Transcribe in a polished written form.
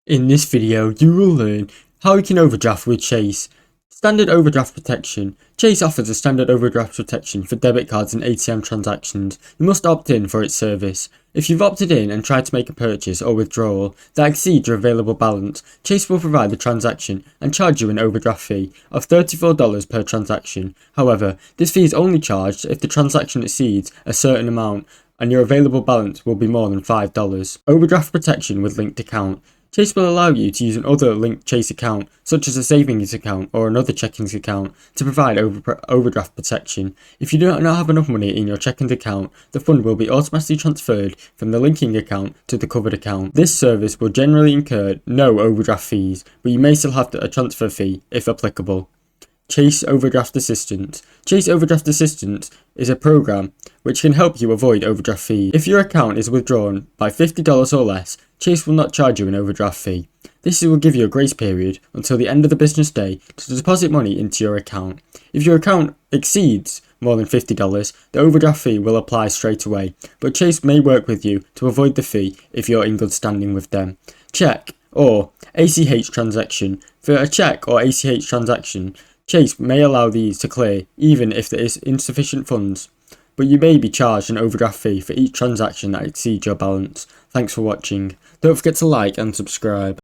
In this video, you will learn how you can overdraft with Chase. Standard overdraft protection. Chase offers a standard overdraft protection for debit cards and ATM transactions. You must opt in for its service. If you've opted in and tried to make a purchase or withdrawal that exceeds your available balance, Chase will provide the transaction and charge you an overdraft fee of $34 per transaction. However, this fee is only charged if the transaction exceeds a certain amount and your available balance will be more than $5. Overdraft protection with linked account. Chase will allow you to use another linked Chase account, such as a savings account or another checkings account, to provide overdraft protection. If you do not have enough money in your checkings account, the fund will be automatically transferred from the linking account to the covered account. This service will generally incur no overdraft fees, but you may still have a transfer fee if applicable. Chase Overdraft Assistance. Chase Overdraft Assistance is a program which can help you avoid overdraft fees. If your account is withdrawn by $50 or less, Chase will not charge you an overdraft fee. This will give you a grace period until the end of the business day to deposit money into your account. If your account exceeds more than $50, the overdraft fee will apply straight away, but Chase may work with you to avoid the fee if you're in good standing with them. Check or ACH transaction. For a check or ACH transaction, Chase may allow these to clear even if there is insufficient funds, but you may be charged an overdraft fee for each transaction that exceeds your balance. Thanks for watching. Don't forget to like and subscribe.